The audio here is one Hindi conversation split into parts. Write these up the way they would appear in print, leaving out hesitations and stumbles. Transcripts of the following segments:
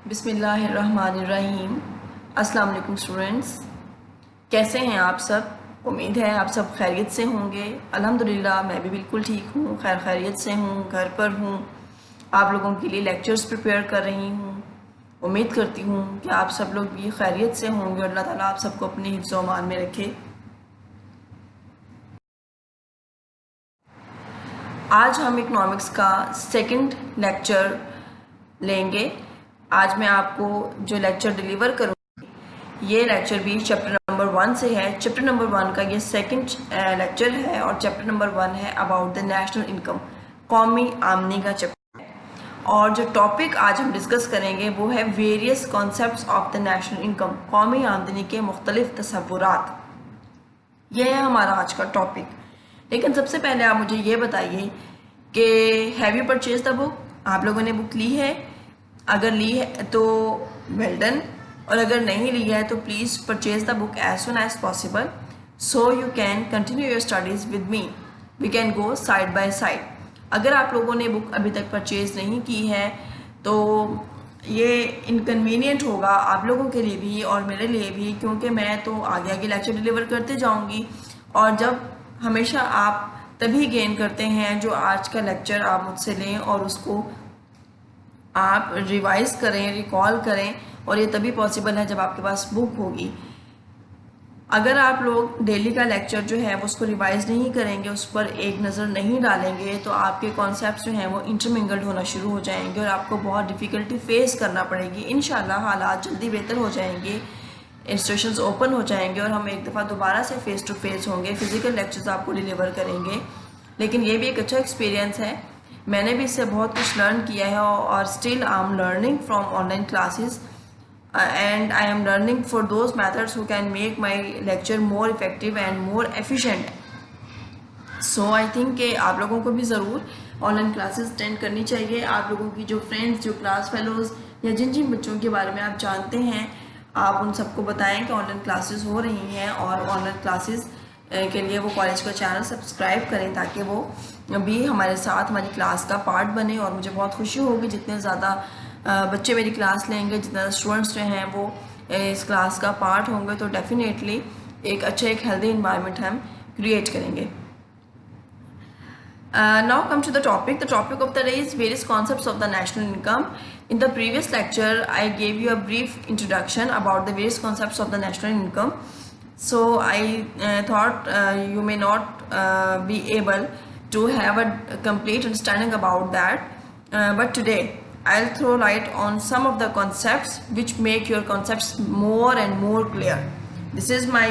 बिस्मिल्लाहिर्रहमानिर्रहीम। अस्सलाम वालेकुम स्टूडेंट्स, कैसे हैं आप सब। उम्मीद है आप सब खैरियत से होंगे। अल्हम्दुलिल्लाह मैं भी बिल्कुल ठीक हूँ, खैरियत से हूँ, घर पर हूँ। आप लोगों के लिए लेक्चर्स प्रिपेयर कर रही हूँ। उम्मीद करती हूँ कि आप सब लोग भी खैरियत से होंगे और अल्लाह ताला आप सबको अपने हिफ्ज़ व अमान में रखे। आज हम इकनॉमिक्स का सेकंड लेक्चर लेंगे। आज मैं आपको जो लेक्चर डिलीवर करूँगी ये लेक्चर भी चैप्टर नंबर 1 से है। चैप्टर नंबर 1 का ये सेकंड लेक्चर है और चैप्टर नंबर 1 है अबाउट द नेशनल इनकम, कौमी आमदनी का चैप्टर है। और जो टॉपिक आज हम डिस्कस करेंगे वो है various concepts of the national income, कौमी आमदनी के मुख्तलिफ तसव्वुरात। यह है हमारा आज का टॉपिक। लेकिन सबसे पहले आप मुझे ये बताइए कि have you purchase the book, आप लोगों ने बुक ली है? अगर ली है तो वेल डन, और अगर नहीं ली है तो please purchase the book as soon as possible so you can continue your studies with me, we can go side by side. अगर आप लोगों ने बुक अभी तक परचेज नहीं की है तो ये इनकन्वीनियंट होगा आप लोगों के लिए भी और मेरे लिए भी, क्योंकि मैं तो आगे आगे लेक्चर डिलीवर करते जाऊंगी और जब हमेशा आप तभी गेन करते हैं जो आज का लेक्चर आप मुझसे लें और उसको आप रिवाइज करें, रिकॉल करें, और ये तभी पॉसिबल है जब आपके पास बुक होगी। अगर आप लोग डेली का लेक्चर जो है वो उसको रिवाइज नहीं करेंगे, उस पर एक नज़र नहीं डालेंगे तो आपके कॉन्सेप्ट्स जो हैं वो इंटरमिंगल्ड होना शुरू हो जाएंगे और आपको बहुत डिफ़िकल्टी फेस करना पड़ेगी। इंशाल्लाह हालात जल्दी बेहतर हो जाएंगे, इंस्टीट्यूशंस ओपन हो जाएंगे और हम एक दफ़ा दोबारा से फ़ेस टू फेस होंगे, फ़िज़िकल लेक्चर्स आपको डिलीवर करेंगे। लेकिन ये भी एक अच्छा एक्सपीरियंस है, मैंने भी इससे बहुत कुछ लर्न किया है और still I am learning from online classes and I am learning for those methods who can make my lecture more effective and more efficient. So I think कि आप लोगों को भी ज़रूर ऑनलाइन क्लासेस अटेंड करनी चाहिए। आप लोगों की जो फ्रेंड्स, जो क्लास फेलोज़ या जिन जिन बच्चों के बारे में आप जानते हैं, आप उन सबको बताएं कि ऑनलाइन क्लासेस हो रही हैं और ऑनलाइन क्लासेस के लिए वो कॉलेज का चैनल सब्सक्राइब करें ताकि वो भी हमारे साथ हमारी क्लास का पार्ट बने। और मुझे बहुत खुशी होगी जितने ज़्यादा बच्चे मेरी क्लास लेंगे, जितना स्टूडेंट्स जो हैं वो इस क्लास का पार्ट होंगे तो डेफिनेटली एक अच्छा, एक हेल्दी इन्वायरमेंट हम क्रिएट करेंगे। Now come to the topic. The topic of the day is various concepts of the national income. In the previous lecture, I gave you a brief introduction about the various concepts of the national income. So I thought you may not be able to have a complete understanding about that. But today, I'll throw light on some of the concepts which make your concepts more and more clear. This is my,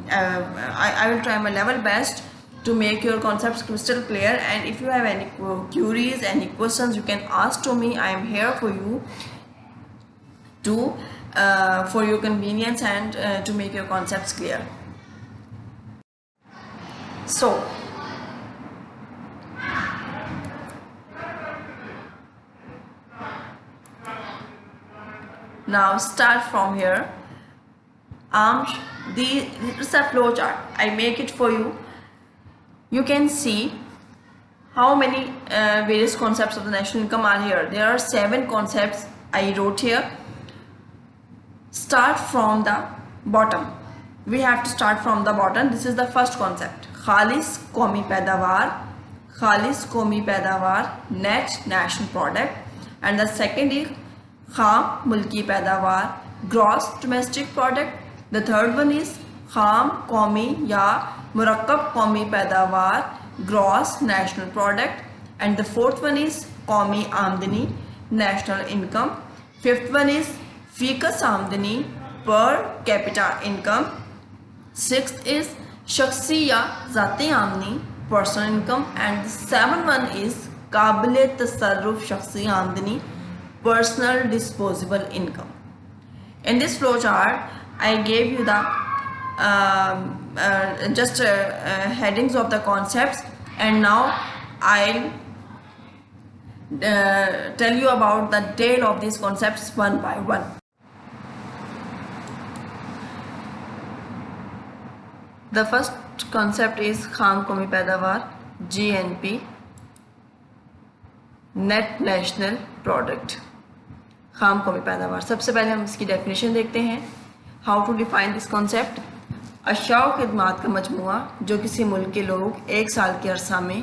I will try my level best to make your concepts crystal clear, and if you have any queries, any questions, you can ask to me. I am here for you to, for your convenience and to make your concepts clear. So, now start from here. This is a flow chart. I make it for you. You can see how many various concepts of the national income are here. There are 7 concepts I wrote here. Start from the bottom. We have to start from the bottom. This is the first concept. खालिस कौमी पैदावार, खालिस कौमी पैदावार, net national product. And the second is खाम मुल्की पैदावार, gross domestic product. The third one is खाम कौमी या मुरक्कब कौमी पैदावार, gross national product. And the fourth one is कौमी आमदनी, national income. Fifth one is faeces आमदनी, per capita income. Sixth is शख्सी या ज़ाती आमदनी, personal income. And the seventh one is काबिल तसर्रुफ शख्सी आमदनी, personal disposable income. In this flow chart, I gave you the headings of the concepts, and now I'll tell you about the detail of these concepts one by one. The first concept is खाम कौमी पैदावार, GNP, नेट नेशनल प्रोडक्ट। खाम कौमी पैदावार। सबसे पहले हम इसकी डेफिनेशन देखते हैं। How to define this concept. अशिया व खिदमात का मजमूआ जो किसी मुल्क के लोग एक साल के अरसा में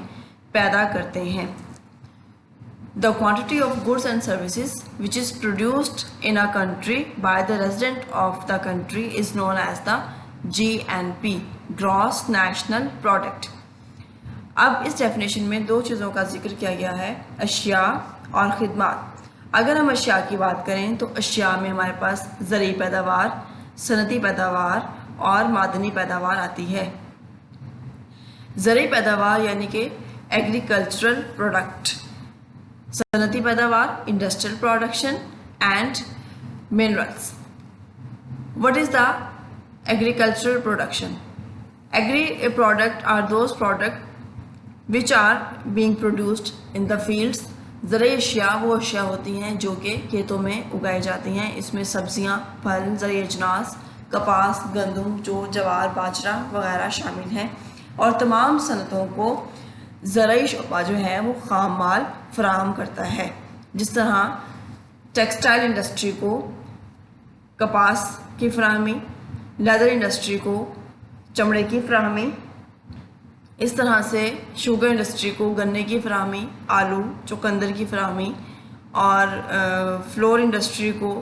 पैदा करते हैं। The quantity of goods and services which is produced in a country by the resident of the country is known as the GNP, Gross National Product। अब इस डेफिनेशन में दो चीज़ों का जिक्र किया गया है, अशिया और खिदमात। अगर हम अशिया की बात करें तो अशिया में हमारे पास ज़रूरी पैदावार, सनती पैदावार और मादनी पैदावार आती है। ज़रूरी पैदावार यानी कि एग्रीकल्चरल प्रोडक्ट, सनती पैदावार industrial production and minerals. What is the agricultural production? Agri product are those product which are being produced in the fields. ज़रूरी अशिया वो अशिया होती हैं जो कि खेतों में उगाई जाती हैं। इसमें सब्जियां, फल, ज़रूरी अजनास, कपास, गंदम, जौ, जवार, बाजरा वगैरह शामिल हैं। और तमाम सनतों को ज़रूरी शोबा जो है वो खाम माल फराहम करता है। जिस तरह टेक्सटाइल इंडस्ट्री को कपास की फराहमी, लेदर इंडस्ट्री को चमड़े की फराहमी, इस तरह से शुगर इंडस्ट्री को गन्ने की फराहमी, आलू चुकंदर की फराहमी और फ्लोर इंडस्ट्री को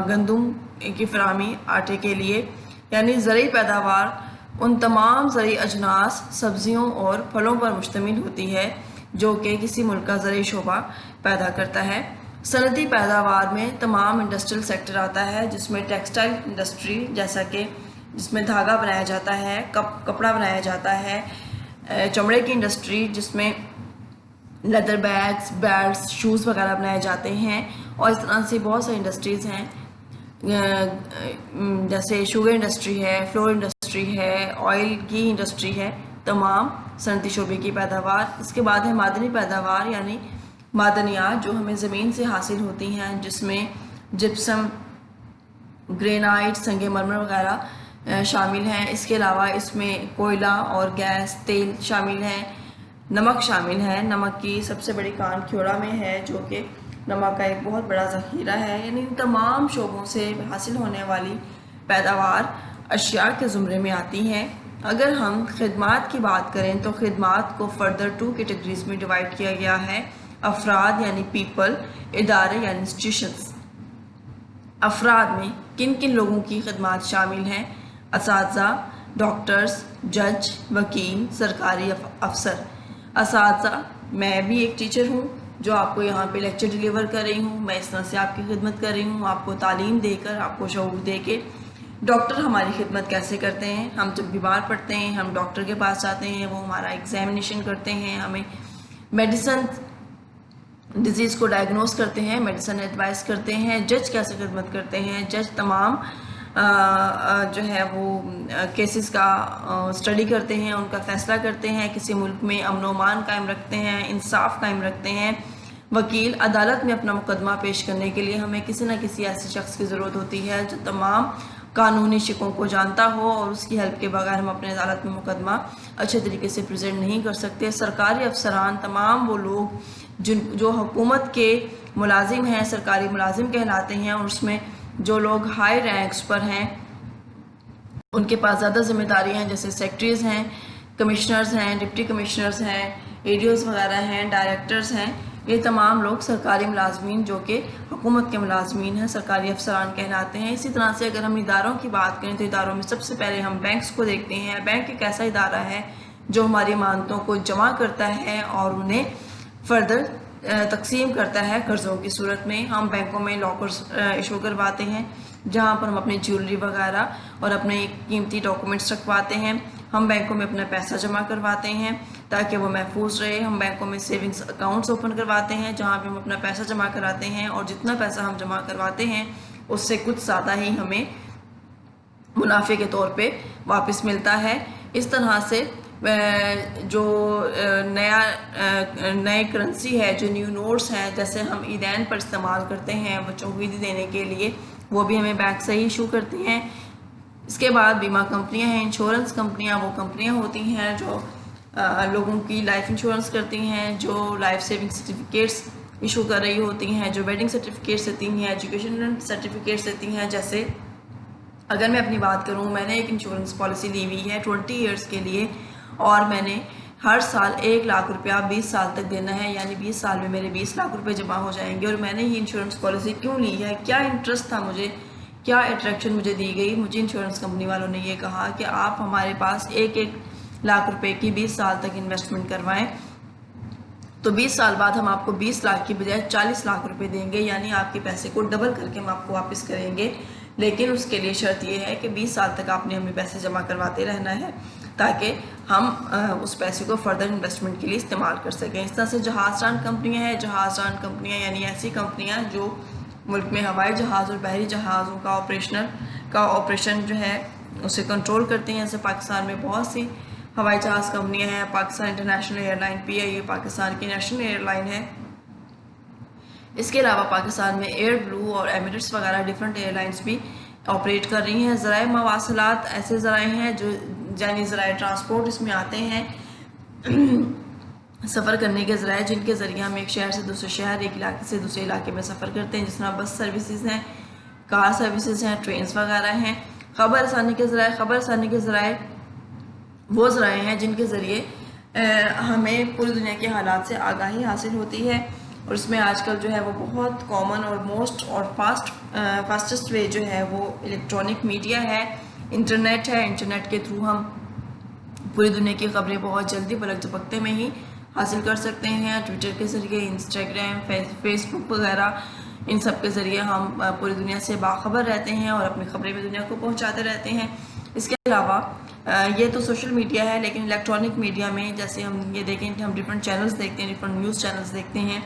गंदम की फराहमी आटे के लिए। यानी ज़रूरी पैदावार उन तमाम ज़रूरी अजनास, सब्जियों और फलों पर मुश्तमिल होती है जो कि किसी मुल्क का ज़रूरी शोबा पैदा करता है। सनती पैदावार में तमाम इंडस्ट्रियल सेक्टर आता है जिसमें टेक्सटाइल इंडस्ट्री जैसा कि जिसमें धागा बनाया जाता है, कपड़ा बनाया जाता है, चमड़े की इंडस्ट्री जिसमें लेदर बैग्स, बेल्ट्स, शूज़ वगैरह बनाए जाते हैं। और इस तरह से बहुत सारी इंडस्ट्रीज़ हैं जैसे शुगर इंडस्ट्री है, फ्लोर इंडस्ट्री है, ऑयल की इंडस्ट्री है, तमाम सनती शोबे की पैदावार। इसके बाद है मादनी पैदावार यानी मादनियात जो हमें ज़मीन से हासिल होती हैं जिसमें जिप्सम, ग्रेनाइट, संगे मरमर वगैरह शामिल हैं। इसके अलावा इसमें कोयला और गैस, तेल शामिल हैं, नमक शामिल है। नमक की सबसे बड़ी कान ख्योड़ा में है जो कि नमक का एक बहुत बड़ा ज़ख़ीरा है। यानी तमाम शोबों से हासिल होने वाली पैदावार अशिया के ज़ुमरे में आती हैं। अगर हम खिदमात की बात करें तो खिदमात को फर्दर 2 कैटेगरीज में डिवाइड किया गया है। अफराद यानी पीपल, इदारे यानी इंस्टीट्यूशंस। अफराद में किन किन लोगों की खिदमात शामिल हैं? असातिज़ा, डॉक्टर्स, जज, वकील, सरकारी अफसर। असातिज़ा, मैं भी एक टीचर हूँ जो आपको यहाँ पे लेक्चर डिलीवर कर रही हूँ। मैं इस तरह से आपकी खिदमत कर रही हूँ, आपको तालीम देकर, आपको शऊर दे के। डॉक्टर हमारी खिदमत कैसे करते हैं? हम जब बीमार पड़ते हैं हम डॉक्टर के पास जाते हैं, वो हमारा एग्जामिनेशन करते हैं, हमें मेडिसिन, डिजीज़ को डायग्नोस करते हैं, मेडिसिन एडवाइस करते हैं। जज कैसे खिदमत करते हैं? जज तमाम जो है वो केसेस का स्टडी करते हैं, उनका फ़ैसला करते हैं, किसी मुल्क में अमन व अमान कायम रखते हैं, इंसाफ कायम रखते हैं। वकील, अदालत में अपना मुकदमा पेश करने के लिए हमें किसी न किसी ऐसे शख्स की ज़रूरत होती है जो तमाम कानूनी शिकों को जानता हो और उसकी हेल्प के बगैर हम अपने अदालत में मुकदमा अच्छे तरीके से प्रेजेंट नहीं कर सकते। सरकारी अफसरान, तमाम वो लोग जो हुकूमत के मुलाजिम हैं, सरकारी मुलाजिम कहलाते हैं, और उसमें जो लोग हाई रैंक्स पर हैं उनके पास ज़्यादा जिम्मेदारी हैं, जैसे सेक्रेटरीज हैं, कमिश्नर्स हैं, डिप्टी कमिश्नर्स हैं, एडीओज़ वगैरह हैं, डायरेक्टर्स हैं। ये तमाम लोग सरकारी मुलाजमीन जो कि हुकूमत के मुलाजमीन हैं, सरकारी अफसरान कहलाते हैं। इसी तरह से अगर हम इदारों की बात करें तो इदारों में सबसे पहले हम बैंक्स को देखते हैं। बैंक एक ऐसा इदारा है जो हमारी अमानतों को जमा करता है और उन्हें फर्दर तकसीम करता है कर्ज़ों की सूरत में। हम बैंकों में लॉकर्स इशू करवाते हैं जहाँ पर हम अपनी ज्वेलरी वगैरह और अपने कीमती डॉक्यूमेंट्स रखवाते हैं। हम बैंकों में अपना पैसा जमा करवाते हैं ताकि वो महफूज रहे। हम बैंकों में सेविंग्स अकाउंट्स ओपन करवाते हैं जहाँ पे हम अपना पैसा जमा कराते हैं, और जितना पैसा हम जमा करवाते हैं उससे कुछ ज़्यादा ही हमें मुनाफे के तौर पे वापस मिलता है। इस तरह से जो नए करेंसी है, जो न्यू नोट्स हैं, जैसे हम ईदैन पर इस्तेमाल करते हैं बच्चों को ईदी देने के लिए, वो भी हमें बैंक से ही इशू करती हैं। इसके बाद बीमा कंपनियां हैं, इंश्योरेंस कंपनियां वो कंपनियां होती हैं जो लोगों की लाइफ इंश्योरेंस करती हैं, जो लाइफ सेविंग सर्टिफिकेट्स इशू कर रही होती हैं, जो वेडिंग सर्टिफिकेट्स देती हैं, एजुकेशन सर्टिफिकेट्स देती हैं। जैसे अगर मैं अपनी बात करूं, मैंने एक इंश्योरेंस पॉलिसी ली हुई है 20 ईयर्स के लिए, और मैंने हर साल 1 लाख रुपया 20 साल तक देना है, यानी 20 साल में मेरे 20 लाख रुपए जमा हो जाएंगे। और मैंने ये इंश्योरेंस पॉलिसी क्यों ली है, क्या इंटरेस्ट था मुझे, क्या अट्रैक्शन मुझे दी गई, मुझे इंश्योरेंस कंपनी वालों ने ये कहा कि आप हमारे पास 1-1 लाख रुपए की 20 साल तक इन्वेस्टमेंट करवाएं, तो 20 साल बाद हम आपको 20 लाख की बजाय 40 लाख रुपए देंगे, यानी आपके पैसे को डबल करके हम आपको वापस करेंगे। लेकिन उसके लिए शर्त यह है कि 20 साल तक आपने हमें पैसे जमा करवाते रहना है, ताकि हम उस पैसे को फर्दर इन्वेस्टमेंट के लिए इस्तेमाल कर सकें। इस तरह से जहाज़रान कंपनियां हैं। जहाज़रान कंपनियां यानी ऐसी कंपनियां जो मुल्क में हवाई जहाज़ और बहरी जहाज़ों का ऑपरेशन जो है उसे कंट्रोल करते हैं। जैसे पाकिस्तान में बहुत सी हवाई जहाज़ कंपनियां हैं। Pakistan international airline PIA Pakistan की नेशनल एयरलाइन है। इसके अलावा पाकिस्तान में एयर ब्लू और एमिरेट्स वगैरह डिफरेंट एयरलाइंस भी ऑपरेट कर रही हैं। ज़राए मवासलात ऐसे ज़राए हैं जो यानी ज़राए ट्रांसपोर्ट इसमें आते हैं सफ़र करने के ज़राए, जिनके ज़रिए हम एक शहर से दूसरे शहर, एक इलाके से दूसरे इलाके में सफ़र करते हैं। जिस तरह बस सर्विसेज हैं, कार सर्विसेज हैं, ट्रेन्स वगैरह हैं। ख़बर रसानी के ज़राए वो ज़राए हैं जिनके ज़रिए हमें पूरी दुनिया के हालात से आगाही हासिल होती है। और इसमें आजकल जो है वो बहुत कॉमन और मोस्ट और फास्टेस्ट वे जो है वो इलेक्ट्रॉनिक मीडिया है, इंटरनेट है। इंटरनेट के थ्रू हम पूरी दुनिया की खबरें बहुत जल्दी पलक झपकते में ही हासिल कर सकते हैं। ट्विटर के ज़रिए, इंस्टाग्राम, फेसबुक वगैरह, इन सब के ज़रिए हम पूरी दुनिया से बाखबर रहते हैं और अपनी खबरें भी दुनिया को पहुंचाते रहते हैं। इसके अलावा ये तो सोशल मीडिया है, लेकिन इलेक्ट्रॉनिक मीडिया में जैसे हम ये देखें, हम डिफरेंट चैनल्स देखते हैं, डिफरेंट न्यूज़ चैनल्स देखते हैं,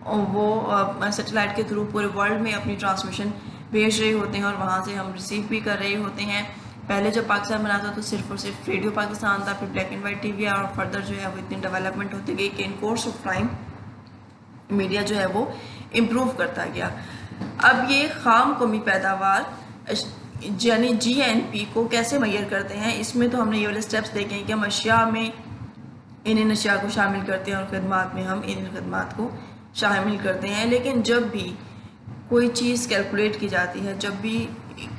और वो सैटेलाइट के थ्रू पूरे वर्ल्ड में अपनी ट्रांसमिशन भेज रहे होते हैं और वहाँ से हम रिसीव भी कर रहे होते हैं। पहले जब पाकिस्तान बना था तो सिर्फ और सिर्फ रेडियो पाकिस्तान था, फिर ब्लैक एंड वाइट TV आया, और फर्दर जो है वो इतनी डेवलपमेंट होती गई कि इन कोर्स ऑफ टाइम मीडिया जो है वो इम्प्रूव करता गया। अब ये खाम कौमी पैदावार यानी GNP को कैसे मैयर करते हैं, इसमें तो हमने ये वाले स्टेप्स देखे हैं कि हम अशिया में इन अशिया को शामिल करते हैं और खदमात में हम इन खदमात को शामिल करते हैं। लेकिन जब भी कोई चीज़ कैलकुलेट की जाती है, जब भी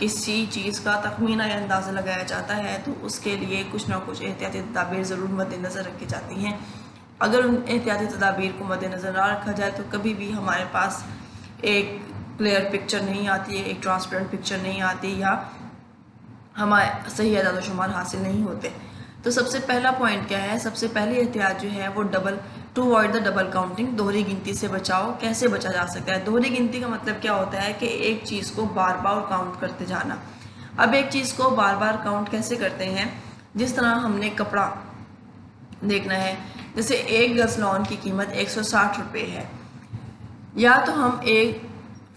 किसी चीज़ का तखमीना या अंदाज़ा लगाया जाता है, तो उसके लिए कुछ ना कुछ एहतियाती तदाबीर ज़रूर मद्देनज़र रखी जाती हैं। अगर उन एहतियाती तदाबीर को मद्देनज़र ना रखा जाए तो कभी भी हमारे पास एक क्लियर पिक्चर नहीं आती है, एक ट्रांसपेरेंट पिक्चर नहीं आती, या हमारे सही अदाद शुमार हासिल नहीं होते। तो सबसे पहला पॉइंट क्या है, सबसे पहली एहतियात जो है वो to avoid the double counting, दोहरी गिनती से बचाओ। कैसे बचा जा सकता है? दोहरी गिनती का मतलब क्या होता है कि एक चीज़ को बार बार काउंट करते जाना। अब एक चीज़ को बार बार काउंट कैसे करते हैं, जिस तरह हमने कपड़ा देखना है, जैसे 1 गज लॉन की कीमत 160 रुपये है, या तो हम एक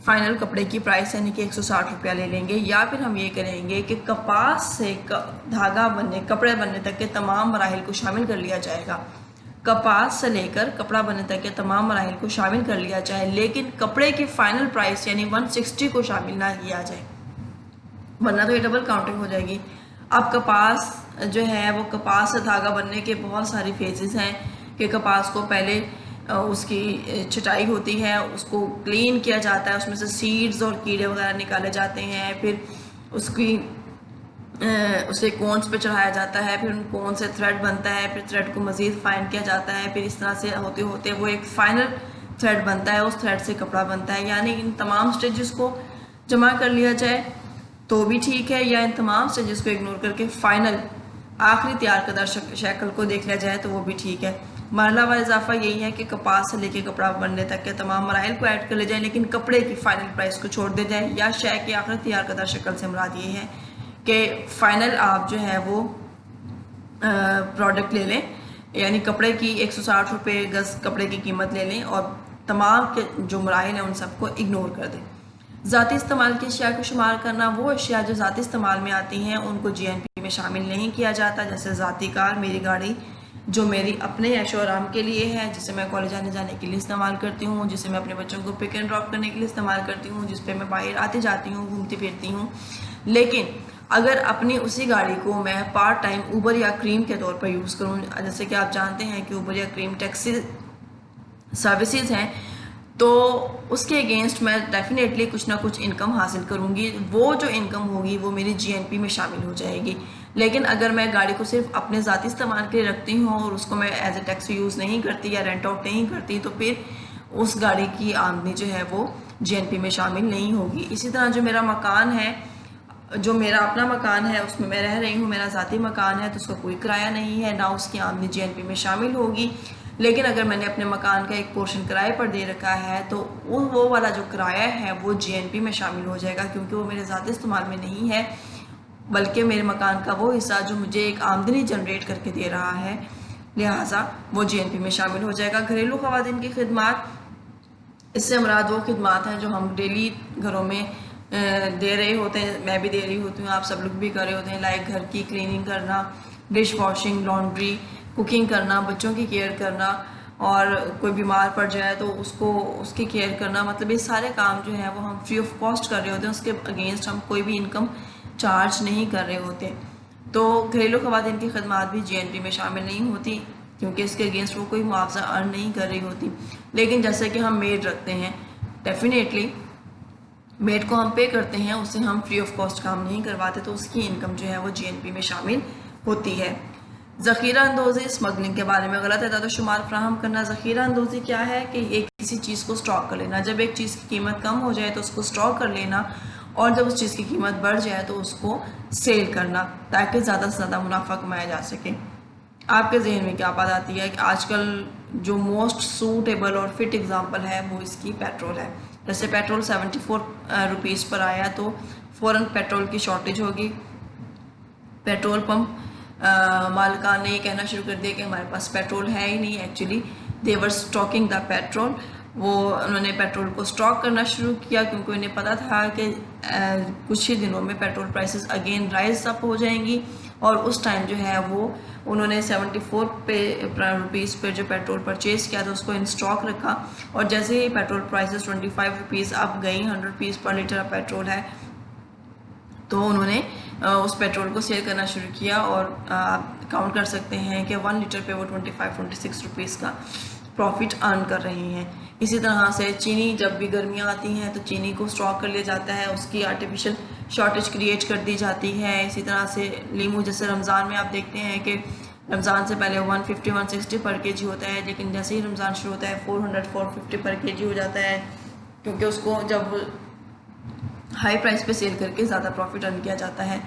फाइनल कपड़े की प्राइस यानी कि 160 रुपया ले लेंगे, या फिर हम ये करेंगे कि कपास से धागा बनने, कपड़े बनने तक के तमाम मराहिल को शामिल कर लिया जाएगा। कपास से लेकर कपड़ा बनने तक के तमाम मराहिल को शामिल कर लिया जाए, लेकिन कपड़े की फाइनल प्राइस यानी 160 को शामिल ना किया जाए, वरना तो ये डबल काउंटिंग हो जाएगी। अब कपास जो है वो कपास से धागा बनने के बहुत सारे फेजेस हैं कि कपास को पहले उसकी छटाई होती है, उसको क्लीन किया जाता है, उसमें से सीड्स और कीड़े वगैरह निकाले जाते हैं, फिर उसे कोन्स पे चढ़ाया जाता है, फिर उन कोन से थ्रेड बनता है, फिर थ्रेड को मज़ीद फाइन किया जाता है, फिर इस तरह से होते होते वो एक फाइनल थ्रेड बनता है, उस थ्रेड से कपड़ा बनता है। यानी इन तमाम स्टेजेस को जमा कर लिया जाए तो भी ठीक है, या इन तमाम स्टेजेस को इग्नोर करके फाइनल आखिरी तैयार करदा शक्ल को देख लिया जाए तो वो भी ठीक है। मरला वाला इजाफा यही है कि कपास से लेके कपड़ा बनने तक के तमाम मराहिल को ऐड कर ले जाए, लेकिन कपड़े की फाइनल प्राइस को छोड़ दे जाए, या शय के आखिरी तैयार करदा शक्ल से मुराद ये है कि फाइनल आप जो है वो प्रोडक्ट ले लें, यानी कपड़े की 160 रुपये गज कपड़े की कीमत ले लें और तमाम के जो मराहिल हैं उन सबको इग्नोर कर दें। ज़ाती इस्तेमाल की अशिया को शुमार करना, वो अशिया जो ज़ाती इस्तेमाल में आती हैं उनको GNP में शामिल नहीं किया जाता। जैसे ज़ाती कार, मेरी गाड़ी जो मेरी अपने ऐशो आराम के लिए है, जिसे मैं कॉलेज आने जाने के लिए इस्तेमाल करती हूँ, जिसे मैं अपने बच्चों को पिक एंड ड्रॉप करने के लिए इस्तेमाल करती हूँ, जिस पे मैं बाहर आती जाती हूँ, घूमती फिरती हूँ। लेकिन अगर अपनी उसी गाड़ी को मैं पार्ट टाइम ऊबर या क्रीम के तौर पर यूज़ करूँ, जैसे कि आप जानते हैं कि ऊबर या क्रीम टैक्सी सर्विसेज हैं, तो उसके अगेंस्ट मैं डेफिनेटली कुछ ना कुछ इनकम हासिल करूँगी। वो जो इनकम होगी वो मेरी जीएनपी में शामिल हो जाएगी। लेकिन अगर मैं गाड़ी को सिर्फ अपने ज़ाती इस्तेमाल के लिए रखती हूँ और उसको मैं एज ए टैक्सी यूज़ नहीं करती या रेंट आउट नहीं करती, तो फिर उस गाड़ी की आमदनी जो है वो जीएनपी में शामिल नहीं होगी। इसी तरह जो मेरा मकान है, जो मेरा अपना मकान है, उसमें मैं रह रही हूँ, मेरा ज़ाती मकान है, तो उसका कोई किराया नहीं है, ना उसकी आमदनी जीएनपी में शामिल होगी। लेकिन अगर मैंने अपने मकान का एक पोर्शन किराए पर दे रखा है तो वो वाला जो किराया है वो जीएनपी में शामिल हो जाएगा, क्योंकि वो मेरे ज़ाती इस्तेमाल में नहीं है, बल्कि मेरे मकान का वो हिस्सा जो मुझे एक आमदनी जनरेट करके दे रहा है, लिहाजा वो जीएनपी में शामिल हो जाएगा। घरेलू ख़वातीन की खिदमत, इससे मुराद वो खिदमत हैं जो हम डेली घरों में दे रहे होते हैं, मैं भी दे रही होती हूँ, आप सब लोग भी कर रहे होते हैं, लाइक घर की क्लीनिंग करना, डिश वॉशिंग, लॉन्ड्री, कुकिंग करना, बच्चों की केयर करना, और कोई बीमार पड़ जाए तो उसकी केयर करना। मतलब ये सारे काम जो है वो हम फ्री ऑफ कॉस्ट कर रहे होते हैं, उसके अगेंस्ट हम कोई भी इनकम चार्ज नहीं कर रहे होते। तो घरेलू ख़वातीन की खदमात भी जीएनपी में शामिल नहीं होती, क्योंकि इसके अगेंस्ट वो कोई मुआवजा अर्न नहीं कर रही होती। लेकिन जैसे कि हम मेड रखते हैं, डेफिनेटली मेड को हम पे करते हैं, उससे हम फ्री ऑफ कॉस्ट काम नहीं करवाते, तो उसकी इनकम जो है वो जीएनपी में शामिल होती है। ज़ख़ीरा अंदोज़ी, स्मगलिंग के बारे में गलत है तो शुमार फ्राहम करना। ज़ख़ीरा अंदोज़ी क्या है कि एक किसी चीज़ को स्टॉक कर लेना, जब एक चीज़ की कीमत कम हो जाए तो उसको स्टॉक कर लेना, और जब उस चीज़ की कीमत बढ़ जाए तो उसको सेल करना, ताकि ज़्यादा से ज़्यादा मुनाफा कमाया जा सके। आपके जहन में क्या बात आती है कि आजकल जो मोस्ट सूटेबल और फिट एग्जांपल है वो इसकी पेट्रोल है। जैसे पेट्रोल 74 रुपीज़ पर आया तो फ़ौरन पेट्रोल की शॉर्टेज होगी। पेट्रोल पंप मालिकान ने ये कहना शुरू कर दिया कि हमारे पास पेट्रोल है ही नहीं। Actually they were stocking the petrol, वो उन्होंने पेट्रोल को स्टॉक करना शुरू किया, क्योंकि उन्हें पता था कि कुछ ही दिनों में petrol prices again rise up हो जाएंगी, और उस टाइम जो है वो उन्होंने 74 रुपीज़ पर जो पेट्रोल परचेज़ किया था उसको इन स्टॉक रखा, और जैसे ही पेट्रोल प्राइसेस 25 रुपीज़ अब गई, 100 रुपीज़ पर लीटर पेट्रोल है, तो उन्होंने उस पेट्रोल को सेल करना शुरू किया, और आप काउंट कर सकते हैं कि 1 लीटर पे वो 25-26 रुपीज़ का प्रॉफिट अर्न कर रही हैं। इसी तरह से चीनी, जब भी गर्मियाँ आती हैं तो चीनी को स्टॉक कर लिया जाता है, उसकी आर्टिफिशियल शॉर्टेज क्रिएट कर दी जाती है। इसी तरह से लीमू, जैसे रमज़ान में आप देखते हैं कि रमज़ान से पहले 150-160 पर केजी होता है, लेकिन जैसे ही रमज़ान शुरू होता है 400-450 पर केजी हो जाता है, क्योंकि उसको जब हाई प्राइस पे सेल करके ज़्यादा प्रॉफिट अर्न किया जाता है।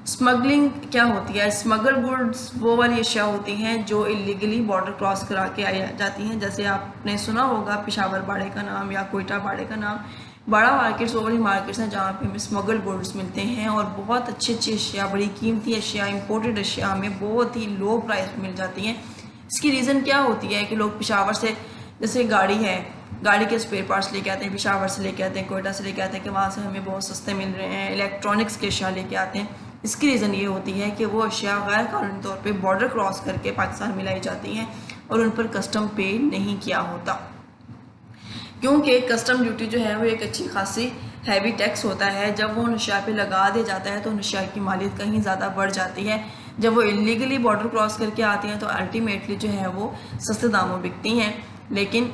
स्मगलिंग क्या होती है? स्मगल गुड्स वो वाली अशिया होती हैं जो इलीगली बॉर्डर क्रॉस करा के आई जाती हैं। जैसे आपने सुना होगा पेशावर बाड़े का नाम या कोयटा बाड़े का नाम। बड़ा मार्केट्स वो वाली मार्केट्स हैं जहाँ पे हमें स्मगल गुड्स मिलते हैं, और बहुत अच्छी अच्छी अशिया, बड़ी कीमती अशिया, इंपोर्टेड अशिया हमें बहुत ही लो प्राइस पर मिल जाती हैं। इसकी रीज़न क्या होती है कि लोग पेशावर से, जैसे गाड़ी है, गाड़ी के स्पेयर पार्ट्स लेके आते हैं, पेशावर से लेके आते हैं, कोयटा से लेके आते हैं कि वहाँ से हमें बहुत सस्ते मिल रहे हैं। इलेक्ट्रॉनिक्स के अशिया लेके आते हैं। इसकी रीज़न ये होती है कि वो अशिया गैर कानूनी तौर पे बॉर्डर क्रॉस करके पाकिस्तान में लाई जाती हैं और उन पर कस्टम पे नहीं किया होता, क्योंकि कस्टम ड्यूटी जो है वो एक अच्छी खासी हैवी टैक्स होता है। जब वो अशिया पे लगा दिया जाता है तो अशिया की मालियत कहीं ज़्यादा बढ़ जाती है। जब वो इलीगली बॉर्डर क्रॉस करके आती हैं तो अल्टीमेटली जो है वो सस्ते दामों बिकती हैं। लेकिन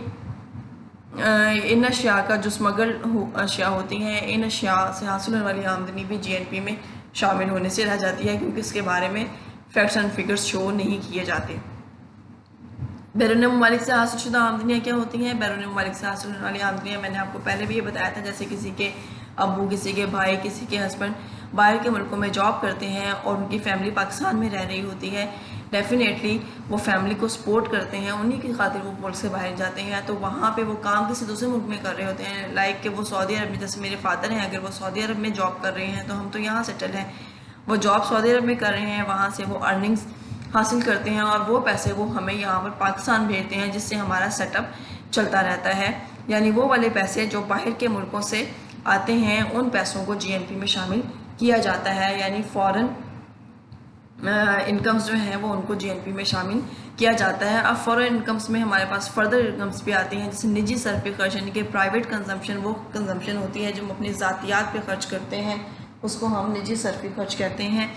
इन अशिया का जो स्मगल अशिया होती हैं, इन अशिया से हासिल होने वाली आमदनी भी जीएनपी में शामिल होने से रह जाती है, क्योंकि इसके बारे में फैक्ट्स एंड फिगर्स शो नहीं किए जाते। बैरून ममालिक से हासिल शुदा आमदनियाँ क्या होती हैं? बैरून ममालिक से हासिल होने वाली आमदनियाँ मैंने आपको पहले भी ये बताया था, जैसे किसी के अब्बू, किसी के भाई, किसी के हस्बैंड बाहर के मुल्कों में जॉब करते हैं और उनकी फैमिली पाकिस्तान में रह रही होती है, डेफिनेटली वो फैमिली को सपोर्ट करते हैं, उन्हीं की खातिर वो मुल्क से बाहर जाते हैं, तो वहाँ पे वो काम किसी दूसरे मुल्क में कर रहे होते हैं। लाइक कि वो सऊदी अरब में, जैसे मेरे फादर हैं, अगर वो सऊदी अरब में जॉब कर रहे हैं तो हम तो यहाँ सेटल हैं, वो जॉब सऊदी अरब में कर रहे हैं, वहाँ से वो अर्निंग्स हासिल करते हैं और वो पैसे वो हमें यहाँ पर पाकिस्तान भेजते हैं, जिससे हमारा सेटअप चलता रहता है। यानी वो वाले पैसे जो बाहर के मुल्कों से आते हैं उन पैसों को जीएनपी में शामिल किया जाता है, यानी फॉरेन इनकम्स जो हैं वो उनको जीएनपी में शामिल किया जाता है। अब फॉरेन इनकम्स में हमारे पास फर्दर इनकम्स भी आती हैं, जैसे निजी सरफी खर्च, यानी कि प्राइवेट कंजम्पशन। वो कंजम्पशन होती है जो हम अपनी ज़ातियात पे खर्च करते हैं, उसको हम निजी सरफी खर्च कहते हैं।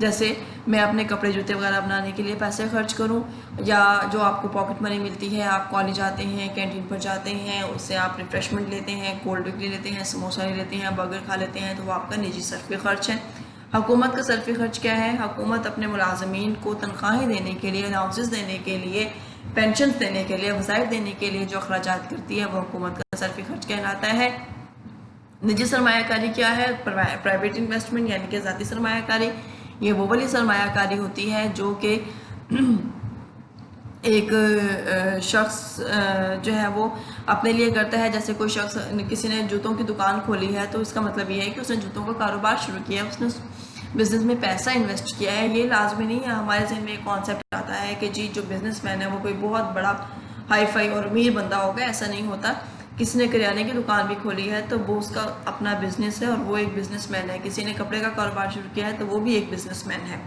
जैसे मैं अपने कपड़े जूते वगैरह बनाने के लिए पैसे खर्च करूं, या जो आपको पॉकेट मनी मिलती है, आप कॉलेज जाते हैं, कैंटीन पर जाते हैं, उससे आप रिफ्रेशमेंट लेते हैं, कोल्ड ड्रिंक ले लेते हैं, समोसा ले लेते हैं, बर्गर खा लेते हैं, तो वो आपका निजी सरफी खर्च है। हुकूमत का सरफी खर्च क्या है? हुकूमत अपने मुलाजमीन को तनख्वाहें देने के लिए, अलाउंसेस देने के लिए, पेंशन देने के लिए, वज़ाइफ देने के लिए जो अखराजात करती है वो हुकूमत का सरफी खर्च कहलाता है। निजी सरमायाकारी क्या है? प्राइवेट इन्वेस्टमेंट यानी कि ज़ाती सरमायाकारी। ये वो वाली सरमायाकारी होती है जो कि एक शख्स जो है वो अपने लिए करता है। जैसे कोई शख्स, किसी ने जूतों की दुकान खोली है, तो इसका मतलब ये है कि उसने जूतों का कारोबार शुरू किया है, उसने बिज़नेस में पैसा इन्वेस्ट किया है। ये लाजमी नहीं है हमारे ज़हन में एक कॉन्सेप्ट आता है कि जी जो बिज़नेसमैन है वो कोई बहुत बड़ा हाई फाई और अमीर बंदा होगा, ऐसा नहीं होता। किसी ने करियाने की दुकान भी खोली है तो वो उसका अपना बिजनेस है और वो एक बिजनेसमैन है। किसी ने कपड़े का कारोबार शुरू किया है तो वो भी एक बिजनेसमैन है।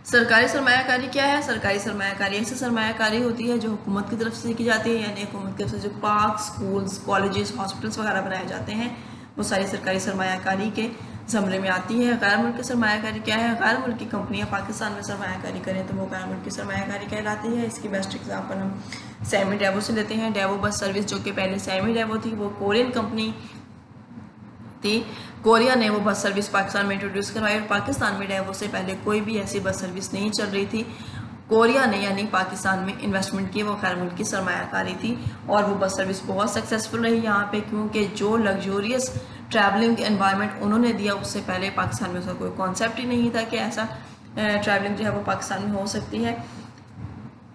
सरकारी सरमायाकारी क्या है? सरकारी सरमायाकारी ऐसी सरमायाकारी होती है जो हुकूमत की तरफ से की जाती है, यानी हुकूमत की तरफ से जो पार्क, स्कूल्स, कॉलेजेस, हॉस्पिटल्स वगैरह बनाए जाते हैं वो सारी सरकारी सरमायाकारी के ज़मरे में आती है। गैर मुल्की सरमायाकारी क्या है? गैर मुल्की कंपनियां पाकिस्तान में सरमायाकारी करें तो वो गैर मुल्की सरमायाकारी कहलाती है। इसकी बेस्ट एग्जाम्पल हम सैमी डेवो से लेते हैं। डेवो बस सर्विस जो कि पहले सैमी डेवो थी, वो कोरियन कंपनी थी। कोरिया ने वो बस सर्विस पाकिस्तान में इंट्रोड्यूस करवाई और पाकिस्तान में डेवो से पहले कोई भी ऐसी बस सर्विस नहीं चल रही थी। कोरिया ने यानी पाकिस्तान में इन्वेस्टमेंट की, वो गैर मुल्की सरमायाकारी थी और वो बस सर्विस बहुत सक्सेसफुल रही यहाँ पे, क्योंकि जो लग्जूरियस ट्रैवलिंग एनवायरनमेंट उन्होंने दिया उससे पहले पाकिस्तान में उसका कोई कॉन्सेप्ट ही नहीं था कि ऐसा ट्रैवलिंग जो है वो पाकिस्तान में हो सकती है।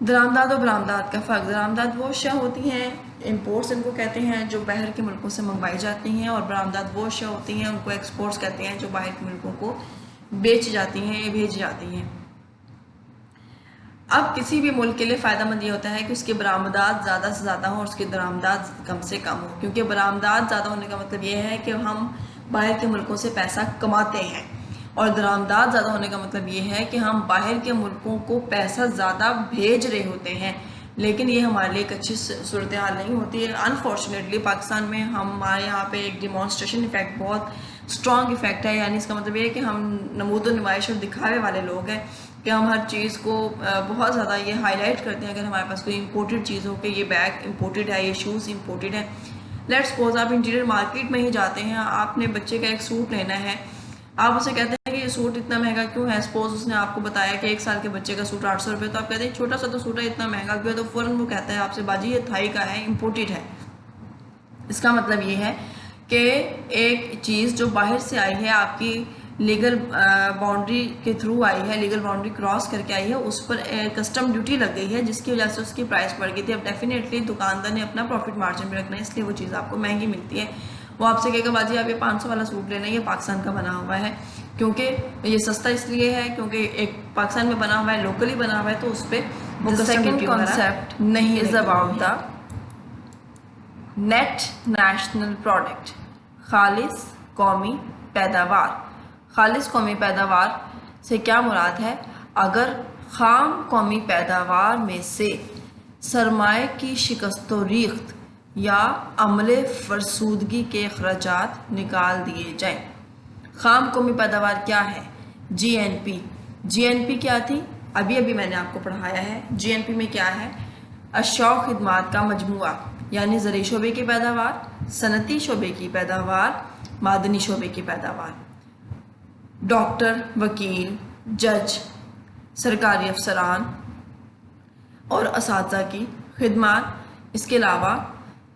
दरामदाद और बरामदाद का फ़र्क। दरामदाद वो अशिया होती हैं, इंपोर्ट्स इनको कहते हैं, जो बाहर के मुल्कों से मंगवाई जाती हैं, और बरामदाद वो अशिया होती हैं, उनको एक्सपोर्ट्स कहते हैं, जो बाहर के मुल्कों को बेच जाती हैं या भेज जाती हैं। अब किसी भी मुल्क के लिए फ़ायदा मंद ये होता है कि उसकी बरामदात ज़्यादा से ज़्यादा हो और उसकी दरामदात कम से कम हो, क्योंकि बरामदात ज़्यादा होने का मतलब ये है कि हम बाहर के मुल्कों से पैसा कमाते हैं, और दरामदात ज़्यादा होने का मतलब ये है कि हम बाहर के मुल्कों को पैसा ज़्यादा भेज रहे होते हैं। लेकिन ये हमारे लिए एक अच्छी सूरत हाल नहीं होती है। अनफॉर्चुनेटली पाकिस्तान में हमारे यहाँ पे एक डिमॉन्स्ट्रेशन इफेक्ट बहुत स्ट्रॉन्ग इफेक्ट है, यानी इसका मतलब ये है कि हम नमूद नुमाइश और दिखावे वाले लोग हैं कि हम हर चीज़ को बहुत ज़्यादा ये हाईलाइट करते हैं। अगर हमारे पास कोई इंपोर्टेड चीज़ हो कि ये बैग इंपोर्टेड है, ये शूज़ इंपोर्टेड है। लेट्स सपोज आप इंटीरियर मार्केट में ही जाते हैं, आपने बच्चे का एक सूट लेना है, आप उसे कहते हैं कि ये सूट इतना महंगा क्यों है। सपोज उसने आपको बताया कि 1 साल के बच्चे का सूट 800 रुपये, तो आप कहते हैं छोटा सा तो सूट है, इतना महंगा क्यों है? तो फ़ौरन वो कहता है आपसे, बाजी ये थाई का है, इम्पोर्टेड है। इसका मतलब ये है कि एक चीज़ जो बाहर से आई है, आपकी लीगल बाउंड्री के थ्रू आई है, लीगल बाउंड्री क्रॉस करके आई है, उस पर कस्टम ड्यूटी लग गई है, जिसकी वजह से उसकी प्राइस बढ़ गई थी। अब डेफिनेटली दुकानदार ने अपना प्रॉफिट मार्जिन भी रखना है, इसलिए वो चीज़ आपको महंगी मिलती है। वो आपसे कहेगा बाजी आप ये 500 वाला सूट लेना है, ये पाकिस्तान का बना हुआ है, क्योंकि ये सस्ता इसलिए है क्योंकि एक पाकिस्तान में बना हुआ है, लोकली बना हुआ है, तो उस पर सेकंड कॉन्सेप्ट नहीं is about the net national product, खालिस कौमी पैदावार। खालिस कौमी पैदावार से क्या मुराद है? अगर खाम कौमी पैदावार में से सरमाए की शिकस्तो रीख्त या अमले फरसूदगी के अखराजात निकाल दिए जाएं। खाम कौमी पैदावार क्या है? GNP। GNP क्या थी? अभी अभी मैंने आपको पढ़ाया है। GNP में क्या है? अशया खिदमात का मजमुआ, यानी ज़री शोबे की पैदावार, सनती शोबे की पैदावार, मादनी शोबे की पैदावार, डॉक्टर, वकील, जज, सरकारी अफसरान और असातिज़ा की खिदमात, इसके अलावा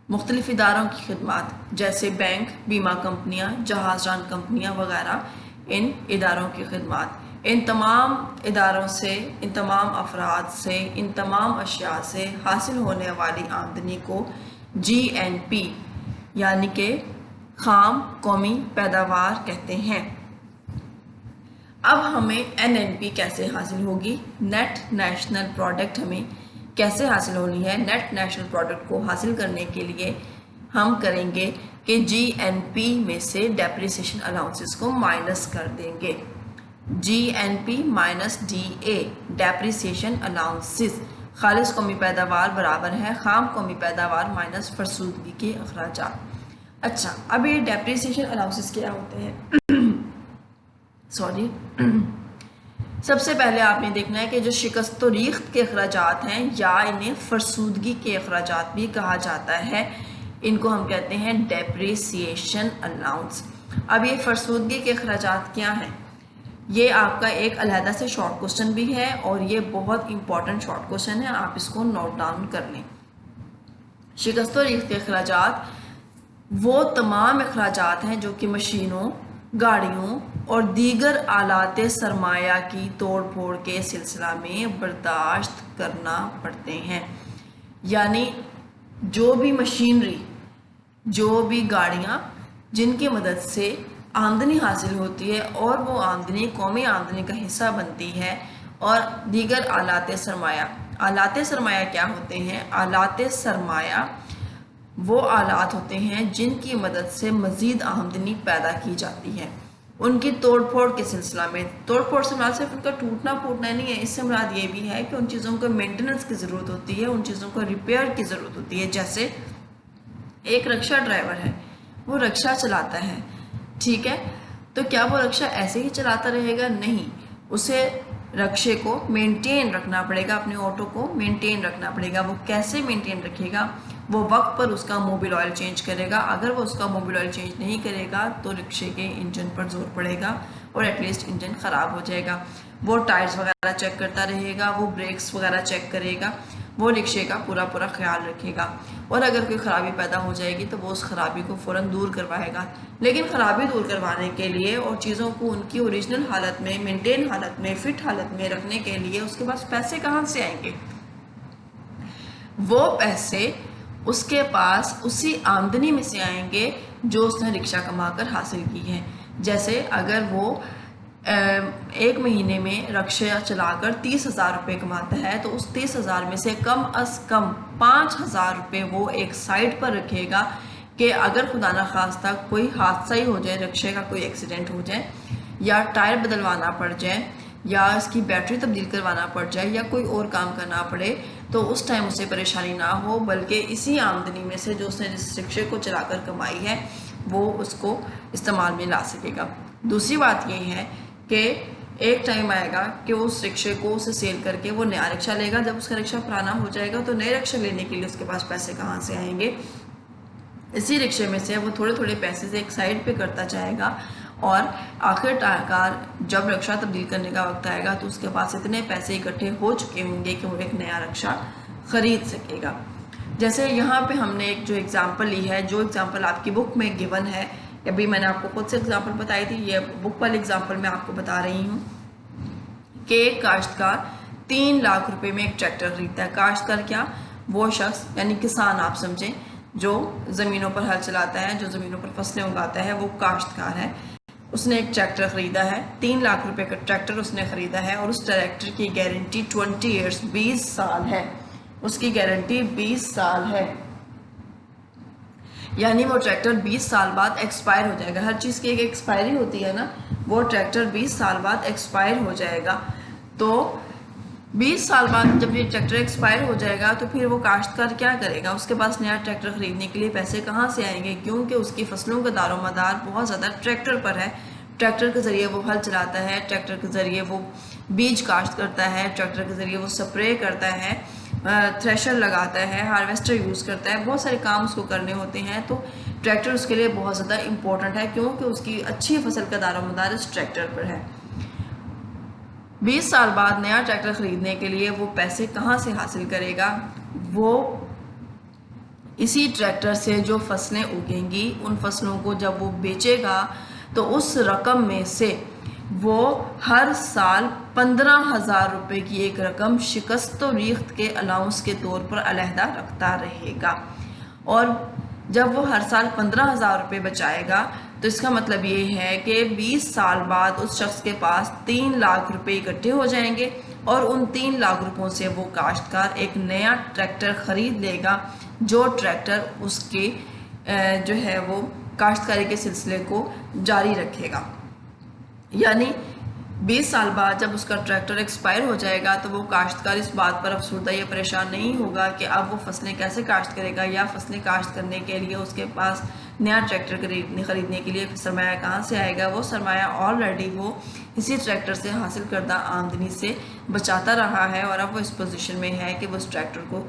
मुख्तलिफ इदारों की खिदमात जैसे बैंक, बीमा कंपनियाँ, जहाज़रान कंपनियाँ वगैरह, इन इदारों की खिदमात। इन तमाम इदारों से, इन तमाम अफराद से, इन तमाम अशिया से हासिल होने वाली आमदनी को GNP यानी कि खाम कौमी पैदावार कहते हैं। अब हमें NNP कैसे हासिल होगी? नेट नेशनल प्रोडक्ट हमें कैसे हासिल होनी है? नेट नेशनल प्रोडक्ट को हासिल करने के लिए हम करेंगे कि GNP में से डेप्रिसिएशन अलाउंसेस को माइनस कर देंगे। GNP minus DA, depreciation allowances, खालिस कौमी पैदावार बराबर है खाम कौमी पैदावार माइनस फरसूदगी के अखराजात। अच्छा, अब ये डेप्रिसिएशन अलाउंसेस क्या होते हैं? सॉरी सबसे पहले आपने देखना है कि जो शिकस्त व रीख्त के अखराजात हैं या इन्हें फरसूदगी के अखराजात भी कहा जाता है, इनको हम कहते हैं डेप्रिसिएशन अलाउंस। अब ये फरसूदगी के अखराजात क्या हैं, ये आपका एक अलहदा से शॉर्ट क्वेश्चन भी है और ये बहुत इंपॉर्टेंट शॉर्ट क्वेश्चन है, आप इसको नोट डाउन कर लें। शिकस्त व रीख्त के अखराजात वो तमाम अखराजात हैं जो कि मशीनों, गाड़ियों और दीगर आलात सरमाया की तोड़ फोड़ के सिलसिला में बर्दाश्त करना पड़ते हैं। यानी जो भी मशीनरी, जो भी गाड़ियाँ जिनकी मदद से आमदनी हासिल होती है और वो आमदनी कौमी आमदनी का हिस्सा बनती है, और दीगर आलात सरमाया। आलात सरमाया क्या होते हैं? आलात सरमाया वो आलात होते हैं जिनकी मदद से मज़ीद आमदनी पैदा की जाती है। उनकी तोड़ फोड़ के सिलसिला में, तोड़ फोड़ से मुराद सिर्फ उनका टूटना फूटना नहीं है, इससे मुराद ये भी है कि उन चीज़ों को मेंटेनेंस की ज़रूरत होती है, उन चीज़ों को रिपेयर की ज़रूरत होती है। जैसे एक रिक्शा ड्राइवर है, वो रिक्शा चलाता है, ठीक है, तो क्या वो रिक्शा ऐसे ही चलाता रहेगा? नहीं, उसे रिक्शे को मेंटेन रखना पड़ेगा, अपने ऑटो को मेंटेन रखना पड़ेगा। वो कैसे मेंटेन रखेगा? वो वक्त पर उसका मोबिल ऑयल चेंज करेगा। अगर वो उसका मोबिल ऑयल चेंज नहीं करेगा तो रिक्शे के इंजन पर जोर पड़ेगा और एटलीस्ट इंजन ख़राब हो जाएगा। वो टायर्स वगैरह चेक करता रहेगा, वो ब्रेक्स वगैरह चेक करेगा, वो रिक्शे का पूरा ख्याल रखेगा, और अगर कोई ख़राबी पैदा हो जाएगी तो वो उस ख़राबी को फ़ौरन दूर करवाएगा। लेकिन ख़राबी दूर करवाने के लिए और चीज़ों को उनकी ओरिजिनल हालत में, मेंटेन हालत में, फिट हालत में रखने के लिए उसके पास पैसे कहाँ से आएंगे? वो पैसे उसके पास उसी आमदनी में से आएंगे जो उसने रिक्शा कमाकर हासिल की है। जैसे अगर वो एक महीने में रिक्शा चलाकर 30,000 रुपये कमाता है तो उस 30,000 में से कम अज़ कम 5,000 रुपये वो एक साइड पर रखेगा कि अगर खुदा न खास्ता कोई हादसा ही हो जाए, रिक्शे का कोई एक्सीडेंट हो जाए या टायर बदलवाना पड़ जाए या इसकी बैटरी तब्दील करवाना पड़ जाए या कोई और काम करना पड़े, तो उस टाइम उसे परेशानी ना हो, बल्कि इसी आमदनी में से जो उसने जिस रिक्शे को चलाकर कमाई है वो उसको इस्तेमाल में ला सकेगा। दूसरी बात ये है कि एक टाइम आएगा कि उस रिक्शे को उसे सेल करके वो नया रिक्शा लेगा। जब उसका रिक्शा पुराना हो जाएगा तो नए रिक्शा लेने के लिए उसके पास पैसे कहाँ से आएंगे? इसी रिक्शे में से वो थोड़े थोड़े पैसे से एक साइड पे करता जाएगा और आखिरकार जब रिक्शा तब्दील करने का वक्त आएगा तो उसके पास इतने पैसे इकट्ठे हो चुके होंगे कि वो एक नया रिक्शा ख़रीद सकेगा। जैसे यहाँ पे हमने एक जो एग्ज़ाम्पल ली है, जो एग्ज़ाम्पल आपकी बुक में गिवन है, अभी मैंने आपको खुद से एग्ज़ाम्पल बताई थी, ये बुक वाले एग्ज़ाम्पल मैं आपको बता रही हूँ कि एक काश्तकार 3 लाख रुपए में एक ट्रैक्टर खरीदता है। काश्तकार क्या? वो शख्स, यानी किसान आप समझें, जो ज़मीनों पर हल चलाता है, जो ज़मीनों पर फसलें उगाता है, वो काश्तकार है। उसने एक ट्रैक्टर ख़रीदा है, 3 लाख रुपए का ट्रैक्टर उसने ख़रीदा है और उस ट्रैक्टर की गारंटी 20 ईयर्स 20 साल है। उसकी गारंटी 20 साल है, यानी वो ट्रैक्टर 20 साल बाद एक्सपायर हो जाएगा। हर चीज़ की एक एक्सपायरी होती है ना, वो ट्रैक्टर 20 साल बाद एक्सपायर हो जाएगा। तो 20 साल बाद जब ये ट्रैक्टर एक्सपायर हो जाएगा तो फिर वो काश्तकार क्या करेगा? उसके पास नया ट्रैक्टर ख़रीदने के लिए पैसे कहाँ से आएंगे? क्योंकि उसकी फसलों का दारोमदार बहुत ज़्यादा ट्रैक्टर पर है। ट्रैक्टर के ज़रिए वो हल चलाता है, ट्रैक्टर के ज़रिए वो बीज काश्त करता है, ट्रैक्टर के ज़रिए वो स्प्रे करता है, थ्रेशर लगाता है, हार्वेस्टर यूज़ करता है, बहुत सारे काम उसको करने होते हैं। तो ट्रैक्टर उसके लिए बहुत ज़्यादा इम्पोर्टेंट है क्योंकि उसकी अच्छी फसल का दारोमदार इस ट्रैक्टर पर है। 20 साल बाद नया ट्रैक्टर ख़रीदने के लिए वो पैसे कहाँ से हासिल करेगा? वो इसी ट्रैक्टर से जो फसलें उगेंगी, उन फसलों को जब वो बेचेगा तो उस रकम में से वो हर साल 15,000 रुपये की एक रकम शिकस्त व रीख्त के अलाउंस के तौर पर अलहदा रखता रहेगा। और जब वो हर साल 15,000 रुपये बचाएगा तो इसका मतलब ये है कि 20 साल बाद उस शख्स के पास 3 लाख रुपए इकट्ठे हो जाएंगे और उन 3 लाख रुपयों से वो काश्तकार एक नया ट्रैक्टर ख़रीद लेगा, जो ट्रैक्टर उसके जो है वो काश्तकारी के सिलसिले को जारी रखेगा। यानी 20 साल बाद जब उसका ट्रैक्टर एक्सपायर हो जाएगा तो वो काश्तकार इस बात पर अफसुर्दा या परेशान नहीं होगा कि अब वो फसलें कैसे काश्त करेगा या फसलें काश्त करने के लिए उसके पास नया ट्रैक्टर ख़रीदने के लिए सरमाया कहाँ से आएगा? वो सरमाया ऑलरेडी वो इसी ट्रैक्टर से हासिल करदा आमदनी से बचाता रहा है और अब वो इस पोजीशन में है कि वो उस ट्रैक्टर को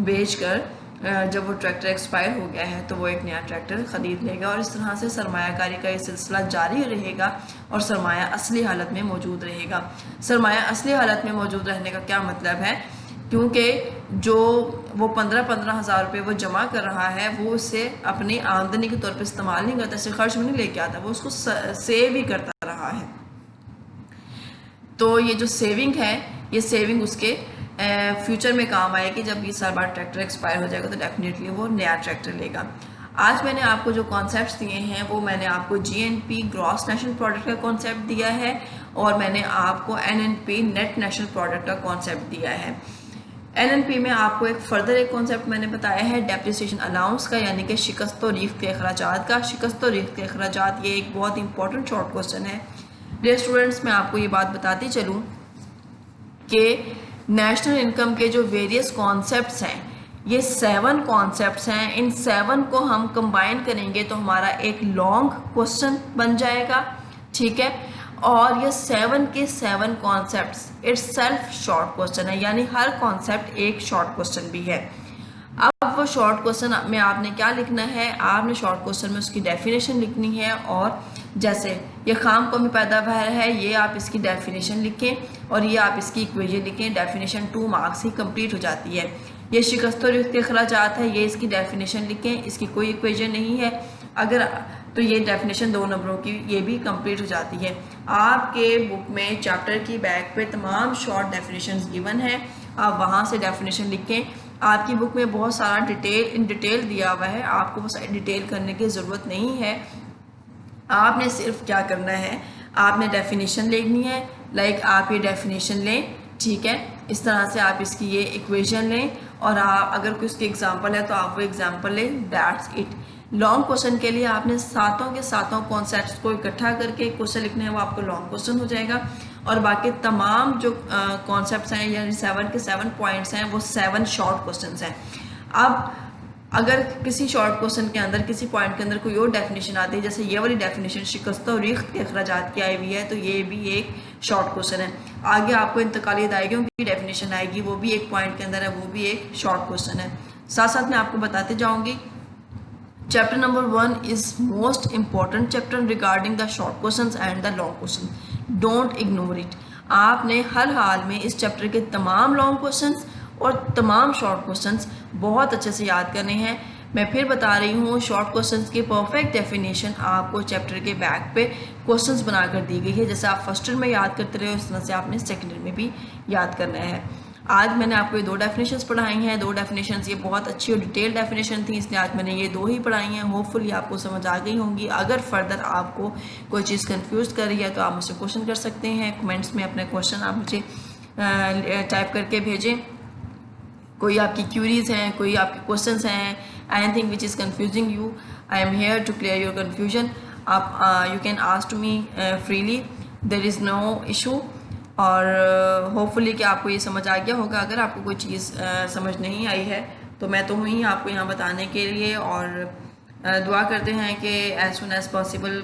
बेच कर जब वो ट्रैक्टर एक्सपायर हो गया है तो वो एक नया ट्रैक्टर ख़रीद लेगा और इस तरह से सरमायाकारी का ये सिलसिला जारी रहेगा और सरमाया असली हालत में मौजूद रहेगा। सरमाया असली हालत में मौजूद रहने का क्या मतलब है? क्योंकि जो वो 15-15 हज़ार रुपये वो जमा कर रहा है वो उसे अपनी आमदनी के तौर पे इस्तेमाल नहीं करता, इसे खर्च में नहीं लेके आता, वो उसको सेव ही करता रहा है। तो ये जो सेविंग है, ये सेविंग उसके फ्यूचर में काम आएगी। जब 20 साल बाद ट्रैक्टर एक्सपायर हो जाएगा तो डेफिनेटली वो नया ट्रैक्टर लेगा। आज मैंने आपको जो कॉन्सेप्ट्स दिए हैं वो मैंने आपको GNP ग्रॉस नेशनल प्रोडक्ट का कॉन्सेप्ट दिया है और मैंने आपको NNP नेट नेशनल प्रोडक्ट का कॉन्सेप्ट दिया है। NNP में आपको एक कॉन्सेप्ट मैंने बताया है डेप्रिसिएशन अलाउंस का, यानी कि शिकस्त और रीख्त के अखराजात का। शिकस्त और रीख्त के अखराजात ये एक बहुत इंपॉर्टेंट शॉर्ट क्वेश्चन है। डियर स्टूडेंट्स, मैं आपको ये बात बताती चलूँ कि नेशनल इनकम के जो वेरियस कॉन्सेप्ट्स हैं, ये 7 कॉन्सेप्ट्स हैं। इन 7 को हम कंबाइन करेंगे तो हमारा एक लॉन्ग क्वेश्चन बन जाएगा, ठीक है। और ये 7 के 7 कॉन्सेप्ट्स इटसेल्फ शॉर्ट क्वेश्चन है, यानी हर कॉन्सेप्ट एक शॉर्ट क्वेश्चन भी है। अब वो शॉर्ट क्वेश्चन में आपने क्या लिखना है? आपने शॉर्ट क्वेश्चन में उसकी डेफिनेशन लिखनी है और जैसे ये खाम कौमी पैदावार है, ये आप इसकी डेफिनेशन लिखें और ये आप इसकी इक्वेशन लिखें। डेफिनेशन 2 मार्क्स ही कंप्लीट हो जाती है। ये शिकस्त और रीख्त के अखराजात है, ये इसकी डेफिनेशन लिखें, इसकी कोई इक्वेशन नहीं है अगर तो ये डेफिनेशन 2 नंबरों की ये भी कंप्लीट हो जाती है। आपके बुक में चैप्टर की बैक पे तमाम शॉर्ट डेफिनेशंस गिवन है, आप वहाँ से डेफिनेशन लिखें। आपकी बुक में बहुत सारा इन डिटेल दिया हुआ है, आपको वो सारी डिटेल करने की ज़रूरत नहीं है। आपने सिर्फ क्या करना है, आपने डेफिनेशन लिखनी है। लाइक आप ये डेफिनेशन लें, ठीक है, इस तरह से आप इसकी ये इक्वेशन लें और आप अगर कोई उसकी एग्जांपल है तो आप वो एग्जांपल लें, दैट्स इट। लॉन्ग क्वेश्चन के लिए आपने सातों के सातों कॉन्सेप्ट्स को इकट्ठा करके क्वेश्चन लिखना है, वो आपको लॉन्ग क्वेश्चन हो जाएगा। और बाकी तमाम जो कॉन्सेप्ट्स हैं यानी 7 के 7 पॉइंट्स हैं वो 7 शॉर्ट क्वेश्चंस हैं। अब अगर किसी शॉर्ट क्वेश्चन के अंदर किसी पॉइंट के अंदर कोई और डेफिनेशन आती है, जैसे ये वाली डेफिनेशन शिकस्त और रीख्त के अखराजात की आई हुई है, तो ये भी एक शॉर्ट क्वेश्चन है। आगे आपको इंतकाली अदायगियों की डेफिनेशन आएगी, वो भी एक पॉइंट के अंदर है, वो भी एक शॉर्ट क्वेश्चन है। साथ साथ मैं आपको बताते जाऊँगी। Chapter number 1 is most important chapter regarding the short questions and the long question, don't ignore it. आपने हर हाल में इस चैप्टर के तमाम लॉन्ग क्वेश्चंस और तमाम शॉर्ट क्वेश्चंस बहुत अच्छे से याद करने हैं। मैं फिर बता रही हूँ, शॉर्ट क्वेश्चंस की परफेक्ट डेफिनेशन आपको चैप्टर के बैक पे क्वेश्चंस बनाकर दी गई है। जैसे आप फर्स्ट ईयर में याद करते रहे उस तरह से आपने सेकेंड ईयर में भी याद करना है। आज मैंने आपको ये 2 डेफिनेशंस पढ़ाई हैं। 2 डेफिनेशंस ये बहुत अच्छी और डिटेल डेफिनेशन थी, इसलिए आज मैंने ये 2 ही पढ़ाई हैं। होपफुली आपको समझ आ गई होंगी। अगर फर्दर आपको कोई चीज़ कंफ्यूज कर रही है तो आप मुझसे क्वेश्चन कर सकते हैं। कमेंट्स में अपने क्वेश्चन आप मुझे टाइप करके भेजें। कोई आपकी क्यूरीज हैं, कोई आपके क्वेश्चंस हैं, anything which is confusing you, I am here to clear your confusion. आप you can ask to me freely, there is no issue. और होपफुली कि आपको ये समझ आ गया होगा। अगर आपको कोई चीज़ समझ नहीं आई है तो मैं तो हूँ ही आपको यहाँ बताने के लिए, और दुआ करते हैं कि एज सुन एज़ पॉसिबल